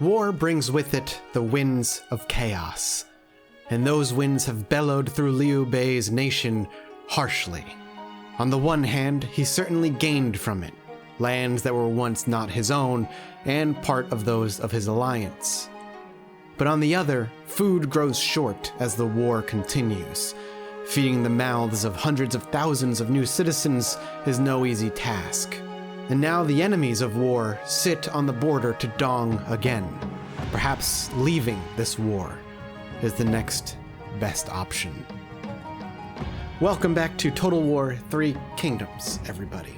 War brings with it the winds of chaos, and those winds have bellowed through Liu Bei's nation harshly. On the one hand, he certainly gained from it, lands that were once not his own and part of those of his alliance. But on the other, food grows short as the war continues. Feeding the mouths of hundreds of thousands of new citizens is no easy task. And now the enemies of war sit on the border to Dong again. Perhaps leaving this war is the next best option. Welcome back to Total War 3 Kingdoms, everybody.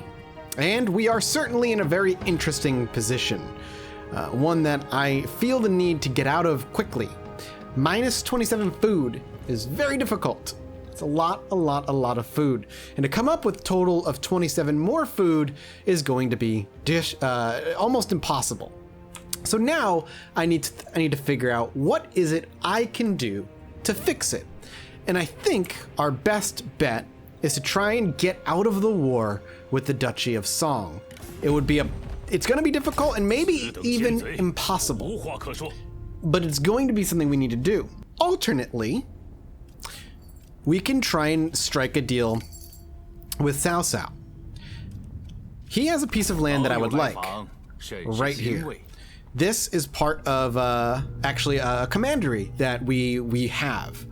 And we are certainly in a very interesting position. One that I feel the need to get out of quickly. Minus 27 food is very difficult. It's a lot of food. And to come up with a total of 27 more food is going to be almost impossible. So now I need to figure out what is it I can do to fix it. And I think our best bet is to try and get out of the war with the Duchy of Song. It's going to be difficult and maybe even impossible. But it's going to be something we need to do. Alternately, we can try and strike a deal with Cao Cao. He has a piece of land that I would like, right here. This is part of actually a commandery that we have.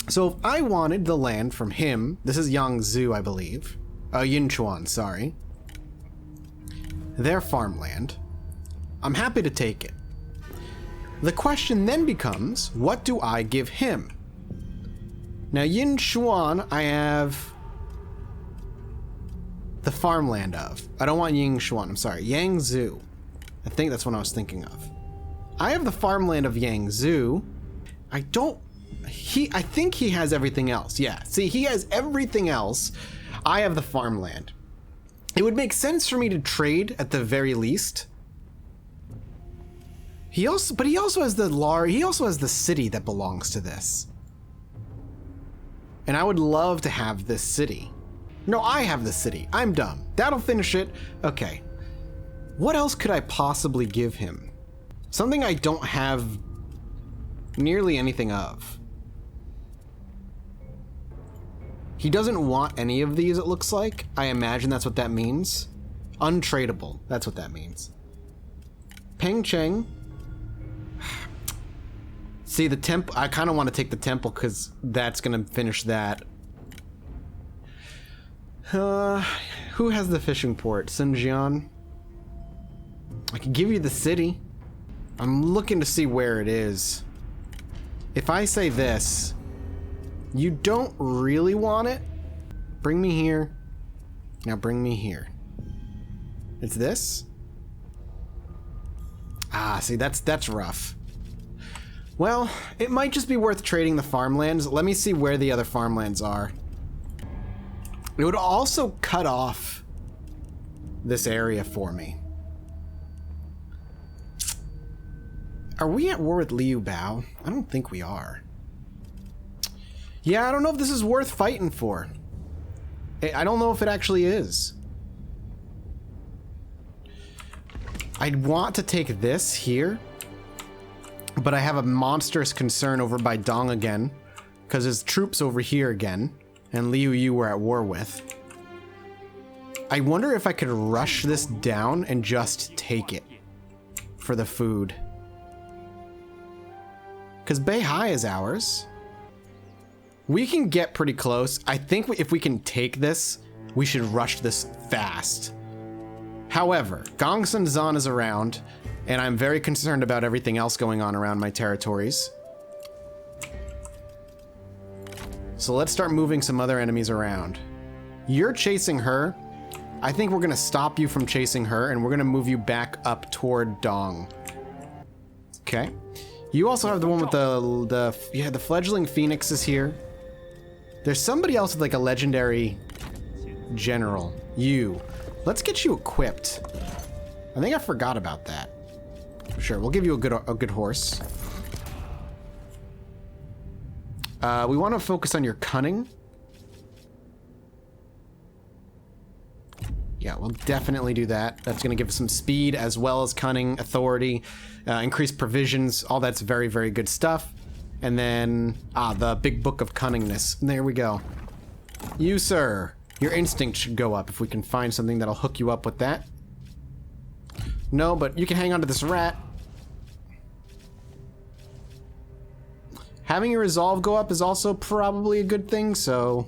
So if I wanted the land from him, this is Yangzhou, I believe. Yinchuan, sorry. Their farmland. I'm happy to take it. The question then becomes, what do I give him? Now, Yinchuan, I have the farmland of. I don't want Yingshuan, I'm sorry, Yangzhou. I think that's what I was thinking of. I have the farmland of Yangzhou. I think he has everything else. Yeah, see, he has everything else. I have the farmland. It would make sense for me to trade at the very least. He also has the city that belongs to this. And I would love to have this city. No, I have the city. I'm dumb. That'll finish it. Okay. What else could I possibly give him? Something I don't have nearly anything of. He doesn't want any of these, it looks like. I imagine that's what that means. Untradeable. That's what that means. Peng Cheng. See, the temple, I kind of want to take the temple because that's going to finish that. Who has the fishing port? Xinjiang? I can give you the city. I'm looking to see where it is. If I say this, you don't really want it? Bring me here. Now bring me here. It's this? Ah, see, that's rough. Well, it might just be worth trading the farmlands. Let me see where the other farmlands are. It would also cut off this area for me. Are we at war with Liu Bao? I don't think we are. Yeah, I don't know if this is worth fighting for. I don't know if it actually is. I'd want to take this here. But I have a monstrous concern over by Dong again, because his troops over here again, and Liu Yu we're at war with. I wonder if I could rush this down and just take it for the food. Because Beihai is ours. We can get pretty close. I think if we can take this, we should rush this fast. However, Gongsun Zan is around, and I'm very concerned about everything else going on around my territories. So let's start moving some other enemies around. You're chasing her. I think we're gonna stop you from chasing her, and we're gonna move you back up toward Dong. Okay. You also have the one with the fledgling phoenix is here. There's somebody else with like a legendary general. You. Let's get you equipped. I think I forgot about that. Sure, we'll give you a good horse. We want to focus on your cunning. Yeah, we'll definitely do that. That's going to give us some speed as well as cunning, authority, increased provisions. All that's very, very good stuff. And then, the big book of cunningness. There we go. You, sir, your instinct should go up if we can find something that'll hook you up with that. No, but you can hang on to this rat. Having your resolve go up is also probably a good thing, so...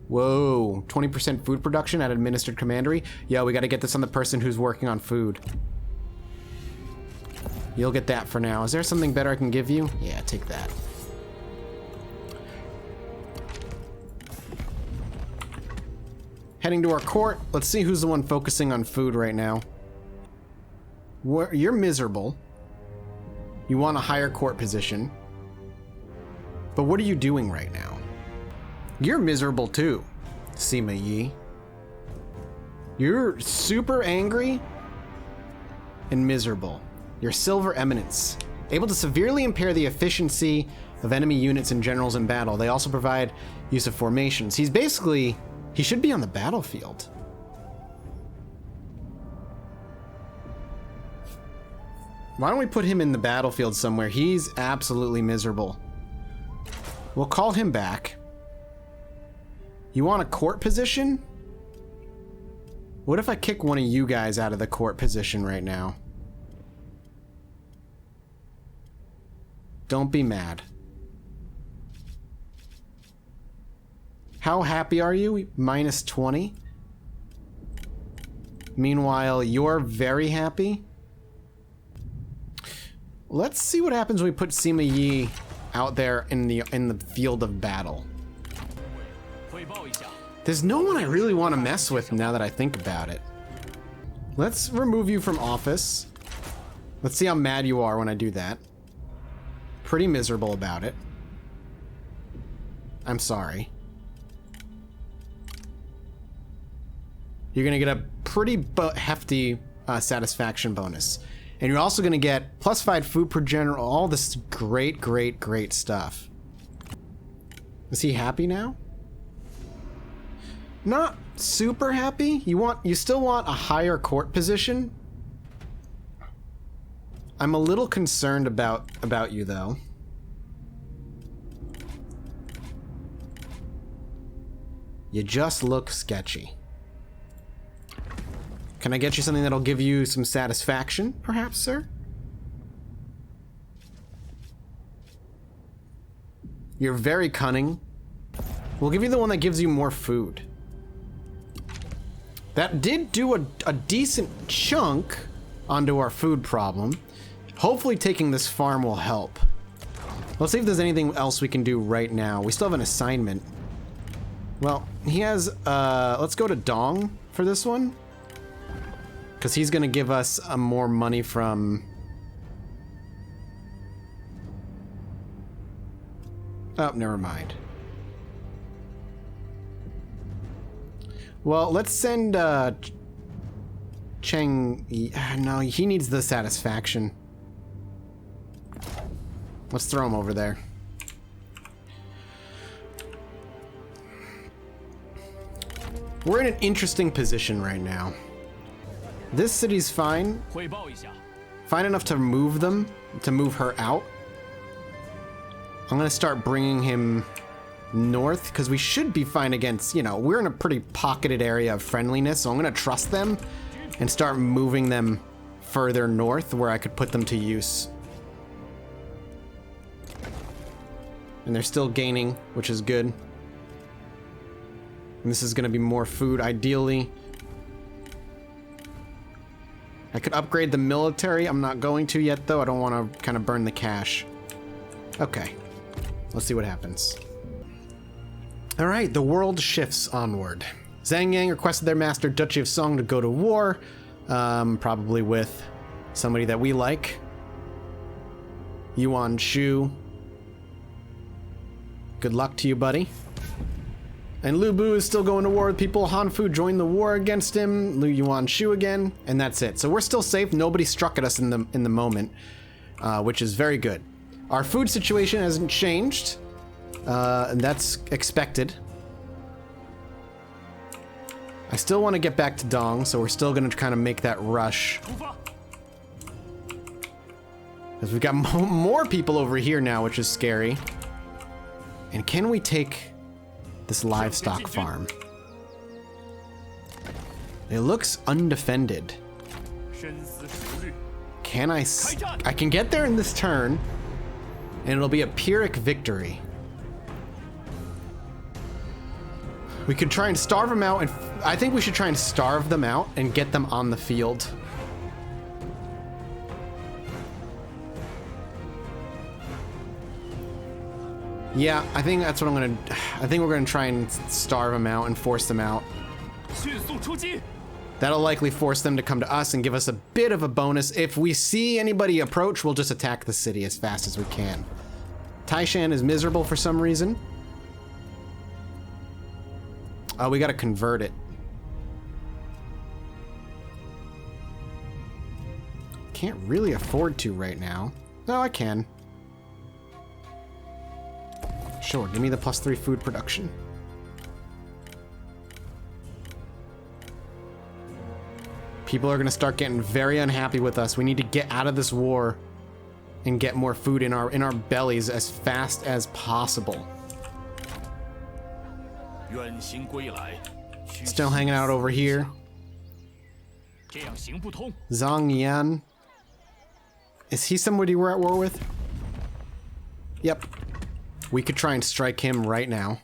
Whoa, 20% food production at administered commandery? Yeah, we gotta get this on the person who's working on food. You'll get that for now. Is there something better I can give you? Yeah, take that. Heading to our court. Let's see who's the one focusing on food right now. You're miserable. You want a higher court position. But what are you doing right now? You're miserable too, Sima Yi. You're super angry and miserable. Your Silver Eminence, able to severely impair the efficiency of enemy units and generals in battle. They also provide use of formations. He should be on the battlefield. Why don't we put him in the battlefield somewhere? He's absolutely miserable. We'll call him back. You want a court position? What if I kick one of you guys out of the court position right now? Don't be mad. How happy are you? Minus 20. Meanwhile, you're very happy. Let's see what happens when we put Sima Yi out there in the field of battle. There's no one I really want to mess with now that I think about it. Let's remove you from office. Let's see how mad you are when I do that. Pretty miserable about it. I'm sorry. You're gonna get a pretty hefty satisfaction bonus. And you're also gonna get +5 food per general, all this great, great, great stuff. Is he happy now? Not super happy. You still want a higher court position? I'm a little concerned about you though. You just look sketchy. Can I get you something that'll give you some satisfaction, perhaps, sir? You're very cunning. We'll give you the one that gives you more food. That did do a decent chunk onto our food problem. Hopefully taking this farm will help. Let's see if there's anything else we can do right now. We still have an assignment. Well, he has, let's go to Dong for this one. Because he's going to give us more money from... Oh, never mind. Well, let's send Cheng... No, he needs the satisfaction. Let's throw him over there. We're in an interesting position right now. This city's fine. Fine enough to move them, to move her out. I'm gonna start bringing him north, because we should be fine against, you know, we're in a pretty pocketed area of friendliness, so I'm gonna trust them and start moving them further north where I could put them to use. And they're still gaining, which is good. And this is gonna be more food, ideally. I could upgrade the military. I'm not going to yet, though. I don't want to kind of burn the cash. Okay. Let's see what happens. All right, the world shifts onward. Zhang Yang requested their master, Duchy of Song, to go to war. Probably with somebody that we like. Yuan Shu. Good luck to you, buddy. And Lu Bu is still going to war with people. Han Fu joined the war against him. Lu Yuan Shu again, and that's it. So we're still safe. Nobody struck at us in the moment, which is very good. Our food situation hasn't changed, and that's expected. I still want to get back to Dong, so we're still going to kind of make that rush. Because we've got more people over here now, which is scary. And can we take this livestock farm? It looks undefended. Can I can get there in this turn, and it'll be a Pyrrhic victory. We could try and starve them out, and I think we should try and starve them out and get them on the field. Yeah, I think that's what I'm gonna... I think we're gonna try and starve them out and force them out. That'll likely force them to come to us and give us a bit of a bonus. If we see anybody approach, we'll just attack the city as fast as we can. Taishan is miserable for some reason. Oh, we gotta convert it. Can't really afford to right now. No, I can. Sure, give me the +3 food production. People are gonna start getting very unhappy with us. We need to get out of this war and get more food in our bellies as fast as possible. Still hanging out over here. Zhang Yan. Is he somebody we're at war with? Yep. We could try and strike him right now.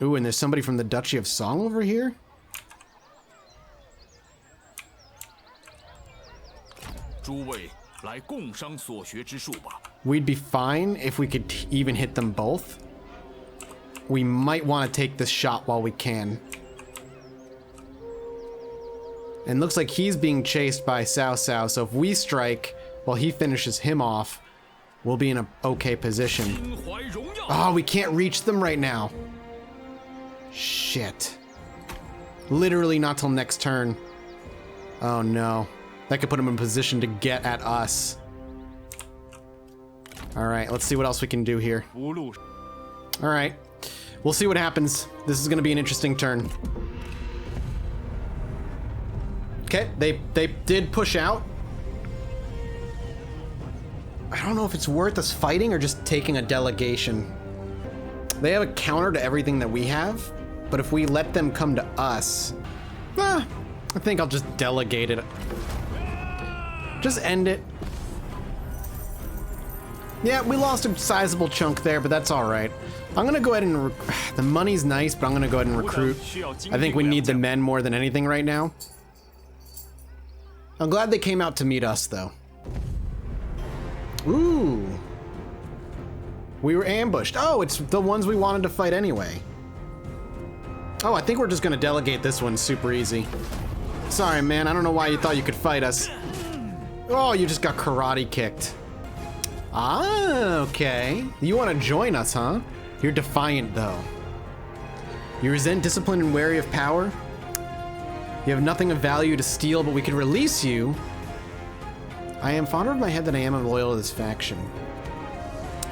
Ooh, and there's somebody from the Duchy of Song over here? We'd be fine if we could even hit them both. We might want to take this shot while we can. And looks like he's being chased by Cao Cao, so if we strike while he finishes him off, we'll be in an okay position. Oh, we can't reach them right now. Shit. Literally not till next turn. Oh no. That could put him in position to get at us. Alright, let's see what else we can do here. Alright. We'll see what happens. This is gonna be an interesting turn. Okay, they did push out. I don't know if it's worth us fighting or just taking a delegation. They have a counter to everything that we have, but if we let them come to us, I think I'll just delegate it. Just end it. Yeah, we lost a sizable chunk there, but that's all right. I'm gonna go ahead and the money's nice, but I'm gonna go ahead and recruit. I think we need the men more than anything right now. I'm glad they came out to meet us, though. Ooh. We were ambushed. Oh, it's the ones we wanted to fight anyway. Oh, I think we're just gonna delegate this one super easy. Sorry, man. I don't know why you thought you could fight us. Oh, you just got karate kicked. Ah, okay. You want to join us, huh? You're defiant, though. You resent discipline and wary of power. You have nothing of value to steal, but we could release you. I am fonder of my head than I am loyal to this faction.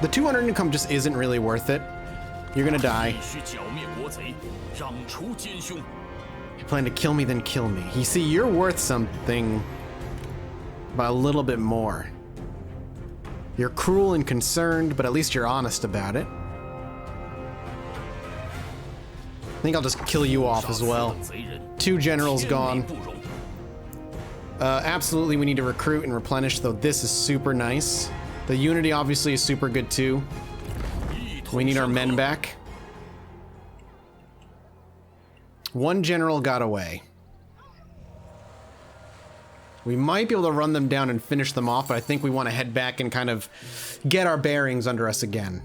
The 200 income just isn't really worth it. You're gonna die. You plan to kill me, then kill me. You see, you're worth something, but a little bit more. You're cruel and concerned, but at least you're honest about it. I think I'll just kill you off as well. 2 generals gone. Absolutely, we need to recruit and replenish, though this is super nice. The unity obviously is super good too. We need our men back. 1 general got away. We might be able to run them down and finish them off, but I think we want to head back and kind of get our bearings under us again.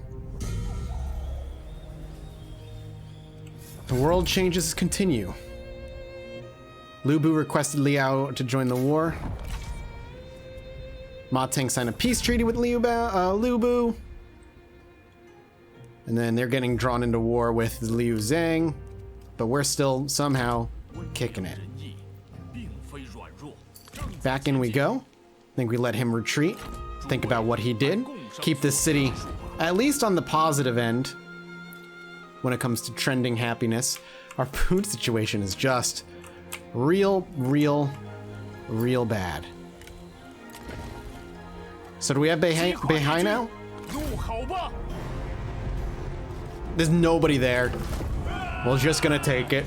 The world changes continue. Lu Bu requested Liao to join the war. Ma Teng signed a peace treaty with Lu Bu. And then they're getting drawn into war with Liu Zhang, but we're still somehow kicking it. Back in we go. I think we let him retreat. Think about what he did. Keep this city at least on the positive end. when it comes to trending happiness. Our food situation is just real bad. So do we have Beihai now? There's nobody there. We're just gonna take it.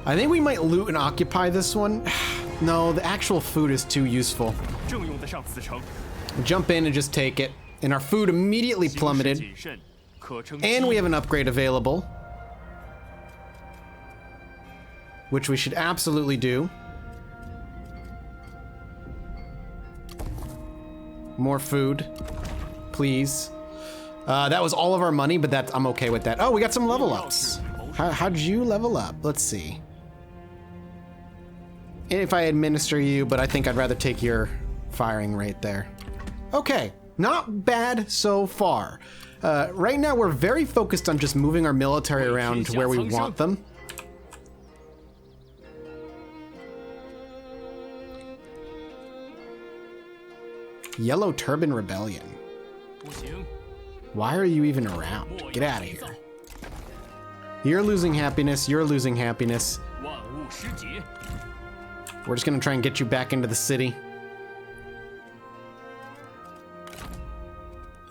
I think we might loot and occupy this one. No, the actual food is too useful. Jump in and just take it. And our food immediately plummeted. And we have an upgrade available, which we should absolutely do. More food, please. That was all of our money, but I'm okay with that. Oh, we got some level ups. How'd you level up? Let's see. If I administer you, but I think I'd rather take your firing rate there. Okay, not bad so far. Right now we're very focused on just moving our military around to where we want them. Yellow Turban Rebellion. Why are you even around? Get out of here. You're losing happiness, you're losing happiness. We're just gonna try and get you back into the city.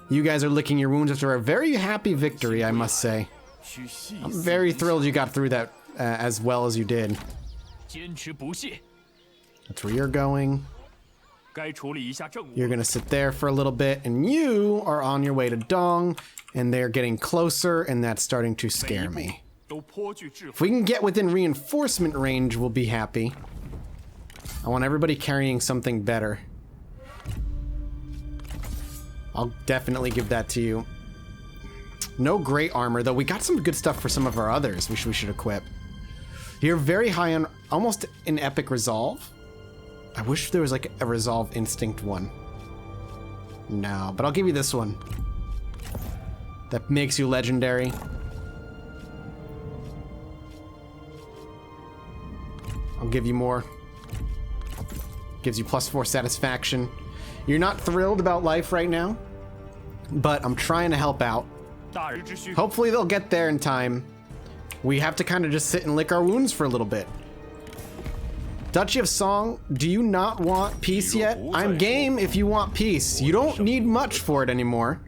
You guys are licking your wounds after a very happy victory, I must say. I'm very thrilled you got through that as well as you did. That's where you're going. You're gonna sit there for a little bit, and you are on your way to Dong, and they're getting closer, and that's starting to scare me. If we can get within reinforcement range, we'll be happy. I want everybody carrying something better. I'll definitely give that to you. No great armor, though. We got some good stuff for some of our others we should equip. You're very high on almost an epic resolve. I wish there was like a resolve instinct one. No, but I'll give you this one. That makes you legendary. I'll give you more. Gives you +4 satisfaction. You're not thrilled about life right now, but I'm trying to help out. Hopefully they'll get there in time. We have to kind of just sit and lick our wounds for a little bit. Duchy of Song, do you not want peace yet? I'm game if you want peace. You don't need much for it anymore.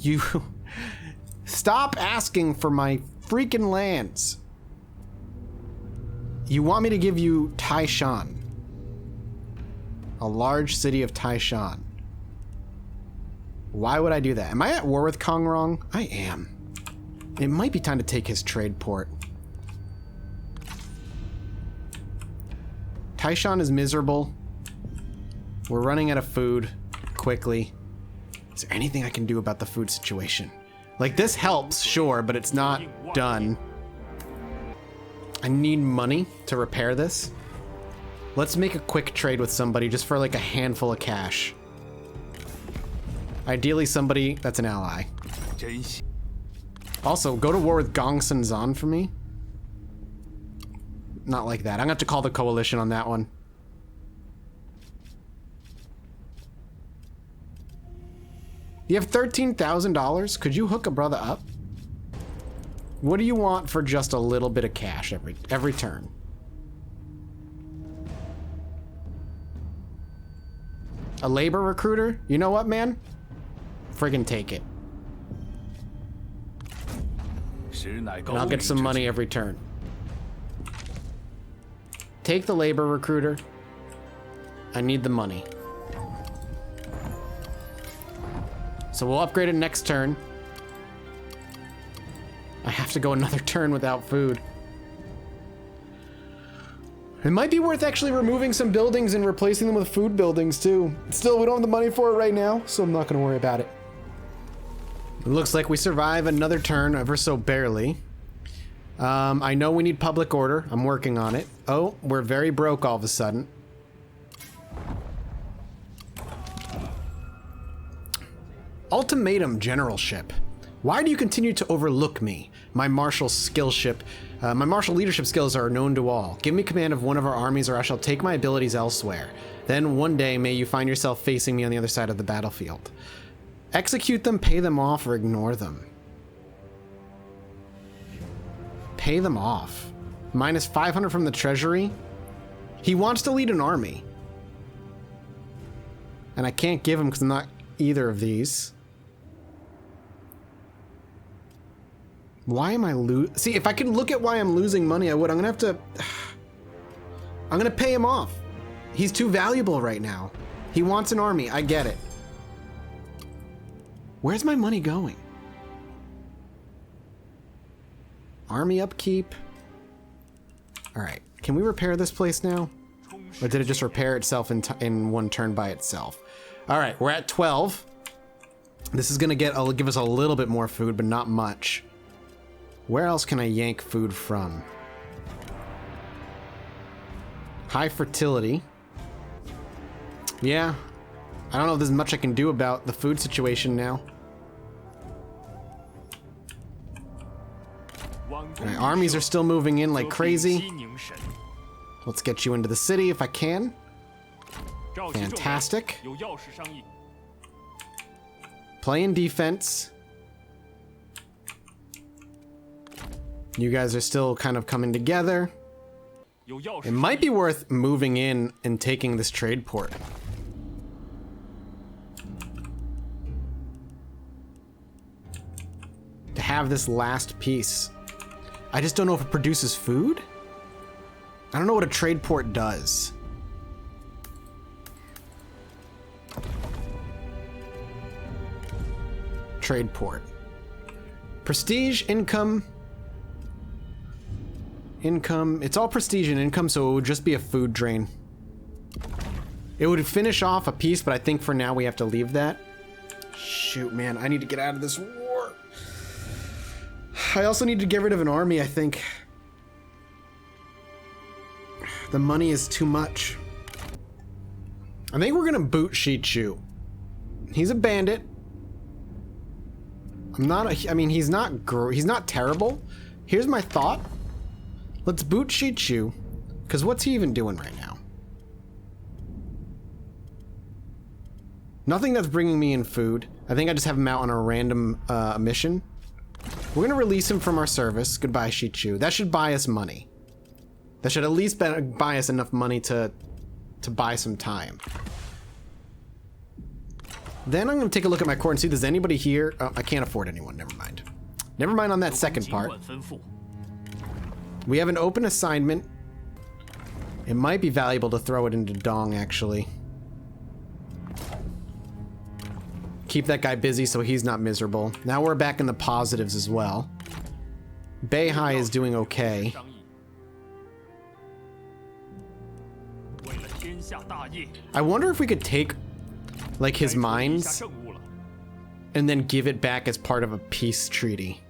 You stop asking for my freaking lands. You want me to give you Taishan, a large city of Taishan. Why would I do that? Am I at war with Kongrong? I am. It might be time to take his trade port. Taishan is miserable. We're running out of food quickly. Is there anything I can do about the food situation? Like, this helps, sure, but it's not done. I need money to repair this. Let's make a quick trade with somebody just for like a handful of cash. Ideally somebody that's an ally. Also, go to war with Gongsun Zan for me. Not like that. I'm gonna have to call the coalition on that one. You have $13,000? Could you hook a brother up? What do you want for just a little bit of cash every turn? A labor recruiter? You know what, man? Friggin' take it. And I'll get some money every turn. Take the labor recruiter. I need the money. So we'll upgrade it next turn. I have to go another turn without food. It might be worth actually removing some buildings and replacing them with food buildings too. Still, we don't have the money for it right now, so I'm not gonna worry about it. It looks like we survive another turn ever so barely. I know we need public order. I'm working on it. Oh, we're very broke all of a sudden. Ultimatum generalship. Why do you continue to overlook me? My martial leadership skills are known to all. Give me command of one of our armies or I shall take my abilities elsewhere. Then one day may you find yourself facing me on the other side of the battlefield. Execute them, pay them off, or ignore them. Pay them off. Minus 500 from the treasury. He wants to lead an army. And I can't give him because I'm not either of these. Why am I See, if I could look at why I'm losing money, I would. I'm gonna have to... I'm gonna pay him off. He's too valuable right now. He wants an army. I get it. Where's my money going? Army upkeep. All right. Can we repair this place now? Or did it just repair itself in one turn by itself? All right. We're at 12. This is going to give us a little bit more food, but not much. Where else can I yank food from? High fertility. Yeah. I don't know if there's much I can do about the food situation now. Right, armies are still moving in like crazy. Let's get you into the city if I can. Fantastic. Playing defense. You guys are still kind of coming together. It might be worth moving in and taking this trade port. To have this last piece. I just don't know if it produces food. I don't know what a trade port does. Trade port. Prestige, income. Income. It's all prestige and income, so it would just be a food drain. It would finish off a piece, but I think for now we have to leave that. Shoot, man. I need to get out of this war. I also need to get rid of an army, I think. The money is too much. I think we're gonna boot Shichu. He's a bandit. I mean, he's not terrible. Here's my thought. Let's boot Shichu, because what's he even doing right now? Nothing that's bringing me in food. I think I just have him out on a random mission. We're gonna release him from our service. Goodbye, Shichu. That should buy us money. That should at least buy us enough money to buy some time. Then I'm gonna take a look at my court and see if there's anybody here. Oh, I can't afford anyone. Never mind. Never mind on that second part. We have an open assignment. It might be valuable to throw it into Dong, actually. Keep that guy busy so he's not miserable. Now we're back in the positives as well. Beihai is doing okay. I wonder if we could take, like, his mines and then give it back as part of a peace treaty.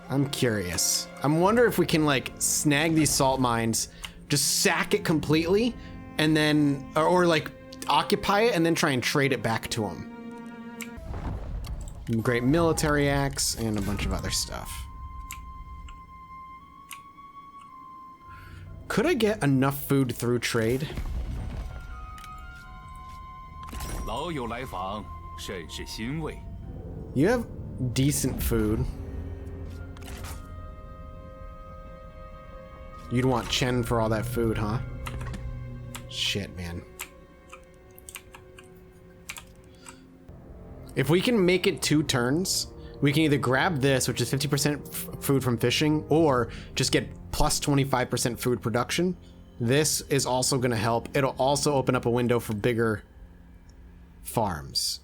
I'm curious. I'm wondering if we can, like, snag these salt mines, just sack it completely, and then, or like, occupy it and then try and trade it back to him. Great military acts and a bunch of other stuff. Could I get enough food through trade? You have decent food. You'd want Chen for all that food, huh? Shit, man. If we can make it 2 turns, we can either grab this, which is 50% food from fishing, or just get plus 25% food production. This is also going to help. It'll also open up a window for bigger farms,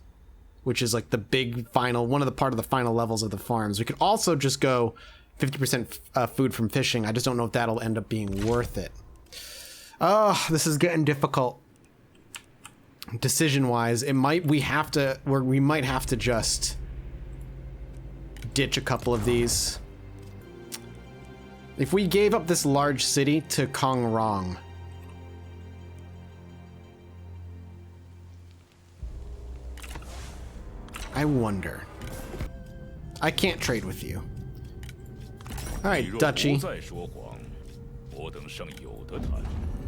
which is like the big final, one of the part of the final levels of the farms. We could also just go 50% food from fishing. I just don't know if that'll end up being worth it. Oh, this is getting difficult. Decision-wise, we might have to just ditch a couple of these. If we gave up this large city to Kong Rong, I wonder. I can't trade with you. Alright, Duchy.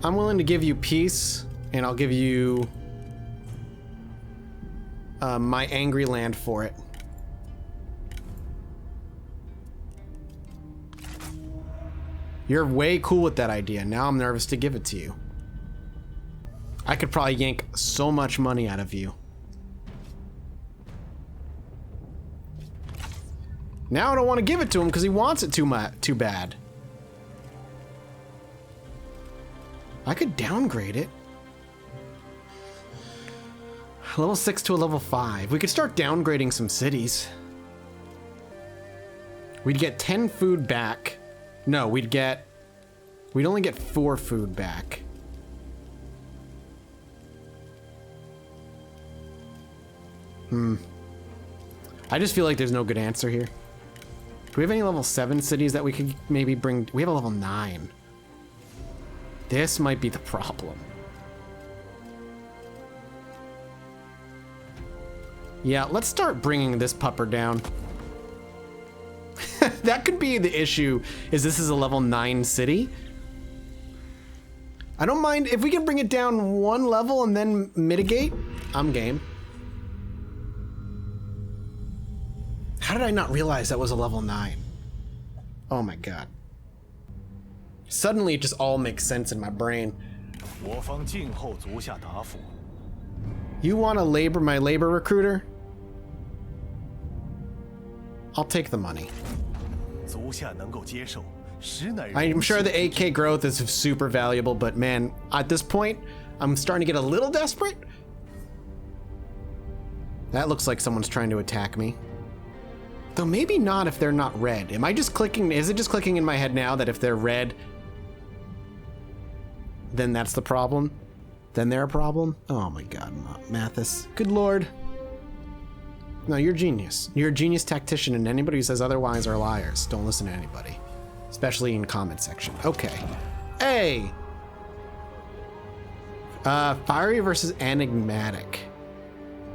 I'm willing to give you peace, and I'll give you my angry land for it. You're way cool with that idea. Now I'm nervous to give it to you. I could probably yank so much money out of you. Now I don't want to give it to him because he wants it too bad. I could downgrade it. Level 6 to a level 5. We could start downgrading some cities. We'd get 10 food back. No, we'd only get 4 food back. I just feel like there's no good answer here. Do we have any level 7 cities that we could maybe bring? We have a level 9. This might be the problem. Yeah, let's start bringing this pupper down. That could be the issue, is this is a level 9 city. I don't mind if we can bring it down 1 level and then mitigate. I'm game. How did I not realize that was a level 9? Oh my god. Suddenly it just all makes sense in my brain. You want to my labor recruiter? I'll take the money. I'm sure the 8K growth is super valuable, but man, at this point, I'm starting to get a little desperate. That looks like someone's trying to attack me. Though maybe not if they're not red. Am I just clicking? Is it just clicking in my head now that if they're red, then that's the problem? Then they're a problem? Oh my god, Mathis. Good lord. No, you're a genius. You're a genius tactician, and anybody who says otherwise are liars. Don't listen to anybody. Especially in comment section. Okay. Hey! Fiery versus enigmatic.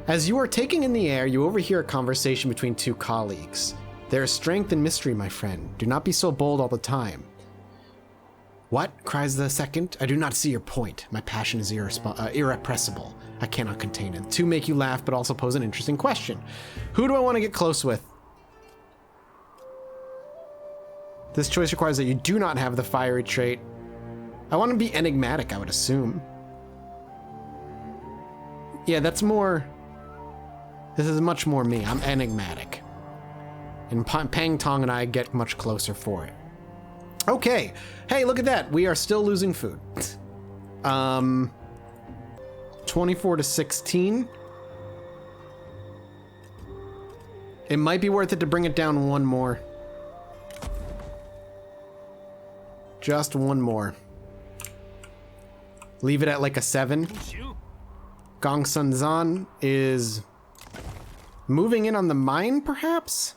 As you are taking in the air, you overhear a conversation between 2 colleagues. There is strength in mystery, my friend. Do not be so bold all the time. What? Cries the second. I do not see your point. My passion is irrepressible. I cannot contain it. 2 make you laugh, but also pose an interesting question. Who do I want to get close with? This choice requires that you do not have the fiery trait. I want to be enigmatic, I would assume. Yeah, that's more... This is much more me. I'm enigmatic. And Pang Tong and I get much closer for it. Okay. Hey, look at that. We are still losing food. 24 to 16. It might be worth it to bring it down 1 more. Just 1 more. Leave it at like a 7. Gong Sun Zan is moving in on the mine, perhaps?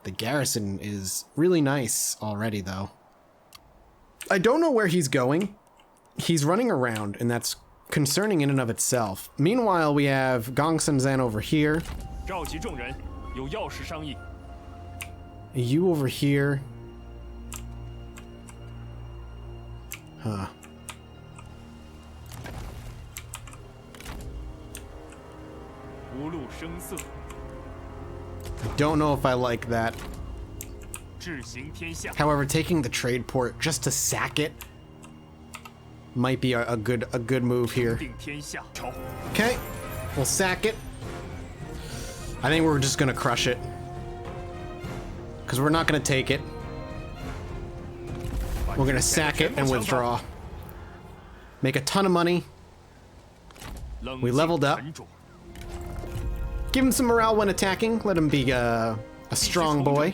The garrison is really nice already, though. I don't know where he's going. He's running around, and that's concerning in and of itself. Meanwhile, we have Gong Sun Zan over here. You over here. Huh. I don't know if I like that. However, taking the trade port just to sack it might be a good move here. Okay, we'll sack it. I think we're just gonna crush it because we're not gonna take it. We're gonna sack it and withdraw. Make a ton of money. We leveled up. Give him some morale when attacking. Let him be a strong boy.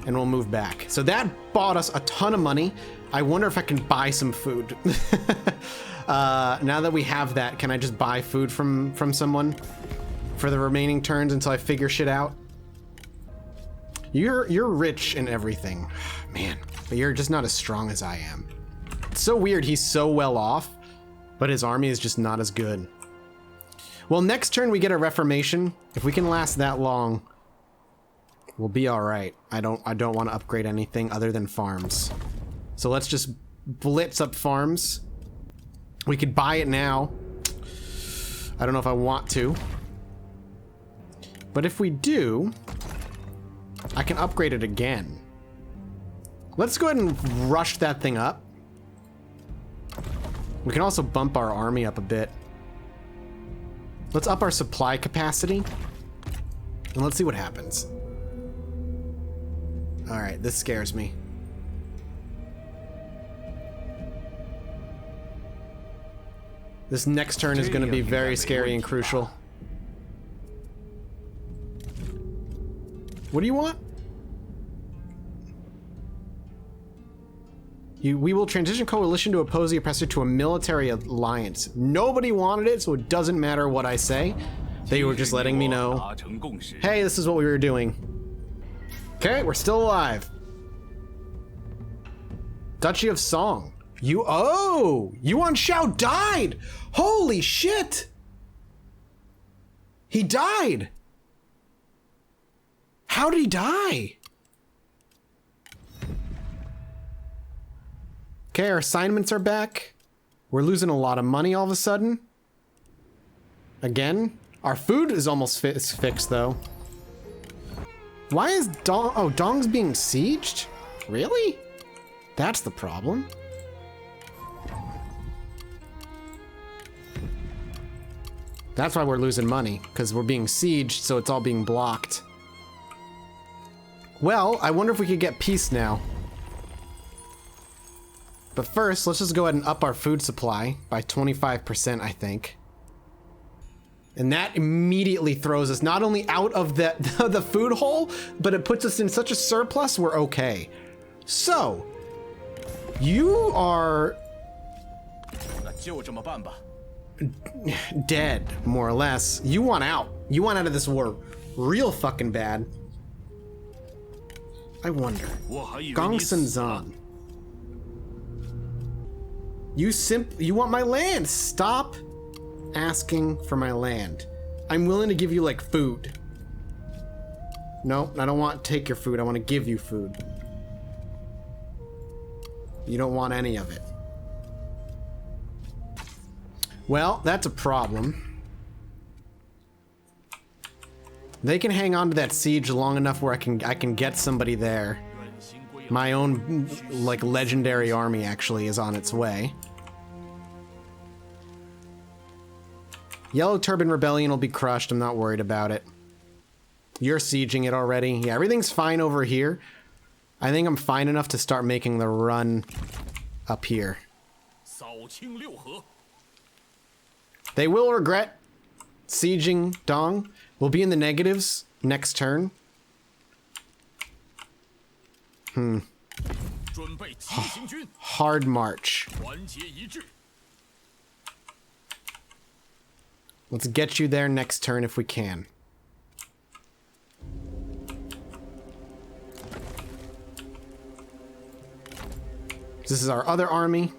And we'll move back. So that bought us a ton of money. I wonder if I can buy some food. Now that we have that, can I just buy food from someone for the remaining turns until I figure shit out? You're rich in everything. Man, but you're just not as strong as I am. It's so weird. He's so well off, but his army is just not as good. Well, next turn we get a reformation. If we can last that long, we'll be all right. I don't want to upgrade anything other than farms. So let's just blitz up farms. We could buy it now. I don't know if I want to. But if we do, I can upgrade it again. Let's go ahead and rush that thing up. We can also bump our army up a bit. Let's up our supply capacity. And let's see what happens. Alright, this scares me. This next turn is going to be very scary and crucial. What do you want? We will transition coalition to oppose the oppressor to a military alliance. Nobody wanted it, so it doesn't matter what I say. They were just letting me know, hey, this is what we were doing. Okay, we're still alive. Duchy of Song. Yuan Shao died! Holy shit! He died! How did he die? Okay, our assignments are back. We're losing a lot of money all of a sudden. Again, our food is almost fixed though. Why is Dong? Oh, Dong's being sieged? Really? That's the problem. That's why we're losing money, because we're being sieged, so it's all being blocked. Well, I wonder if we could get peace now. But first, let's just go ahead and up our food supply by 25%, I think. And that immediately throws us not only out of the food hole, but it puts us in such a surplus, we're okay. So, you are dead, more or less. You want out. You want out of this war real fucking bad. I wonder. Gongsun Zan. You want my land. Stop asking for my land. I'm willing to give you like food. No, I don't want to take your food. I want to give you food. You don't want any of it. Well, that's a problem. They can hang on to that siege long enough where I can get somebody there. My own like legendary army actually is on its way. Yellow Turban Rebellion will be crushed. I'm not worried about it. You're sieging it already. Yeah, everything's fine over here. I think I'm fine enough to start making the run up here. They will regret sieging Dong. We'll be in the negatives next turn. Hard march. Let's get you there next turn if we can. This is our other army.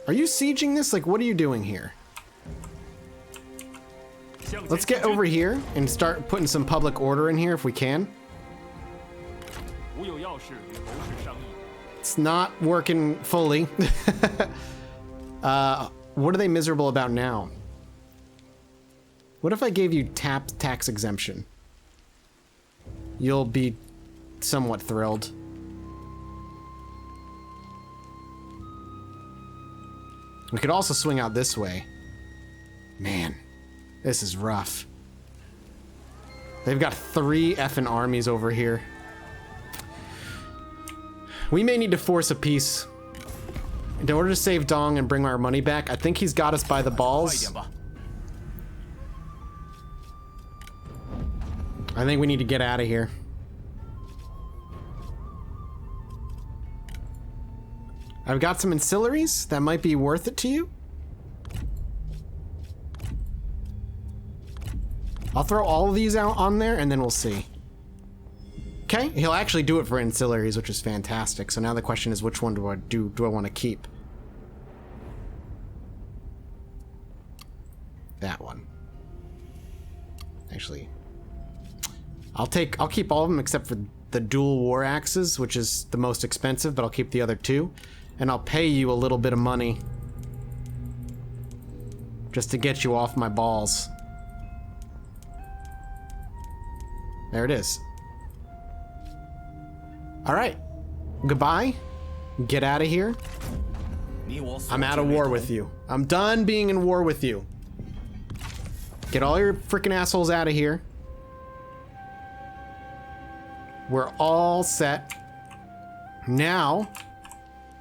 Are you sieging this? Like, what are you doing here? Let's get over here and start putting some public order in here if we can. It's not working fully. What are they miserable about now? What if I gave you tax exemption? You'll be somewhat thrilled. We could also swing out this way. Man, this is rough. They've got 3 effing armies over here. We may need to force a peace. In order to save Dong and bring our money back, I think he's got us by the balls. I think we need to get out of here. I've got some ancillaries that might be worth it to you. I'll throw all of these out on there and then we'll see. Okay, he'll actually do it for ancillaries, which is fantastic. So now the question is, which one do I want to keep? that one. Actually, I'll keep all of them except for the dual war axes, which is the most expensive, but I'll keep the other two. And I'll pay you a little bit of money just to get you off my balls. There it is. All right. Goodbye. Get out of here. I'm out of war with you. I'm done being in war with you. Get all your freaking assholes out of here. We're all set. Now,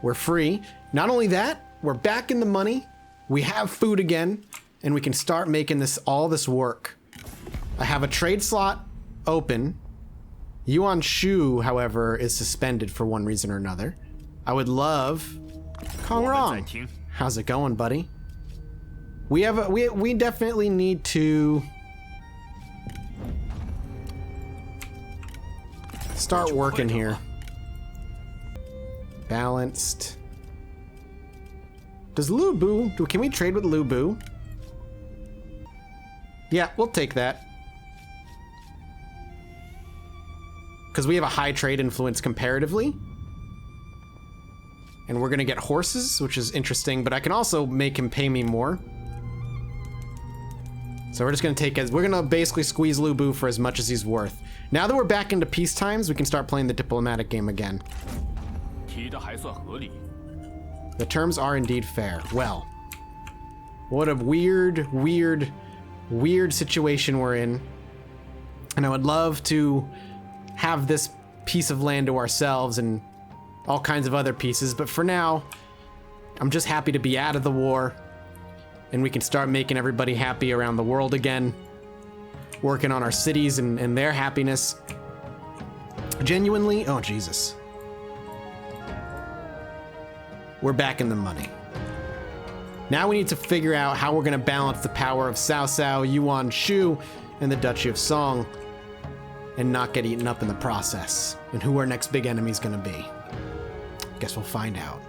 we're free. Not only that, we're back in the money. We have food again, and we can start making all this work. I have a trade slot open. Yuan Shu, however, is suspended for one reason or another. I would love... Kong Rong, how's it going, buddy? We definitely need to start working here. Balanced. Does Lu Bu... Can we trade with Lu Bu? Yeah, we'll take that. Because we have a high trade influence comparatively. And we're going to get horses, which is interesting, but I can also make him pay me more. So we're just going to we're going to basically squeeze Lu Bu for as much as he's worth. Now that we're back into peace times, we can start playing the diplomatic game again. The terms are indeed fair. Well, what a weird situation we're in. And I would love to have this piece of land to ourselves and all kinds of other pieces, but for now, I'm just happy to be out of the war, and we can start making everybody happy around the world again, working on our cities and their happiness. Genuinely, oh Jesus. We're back in the money. Now we need to figure out how we're gonna balance the power of Cao Cao, Yuan Shu, and the Duchy of Song, and not get eaten up in the process, and who our next big enemy is gonna be. Guess we'll find out.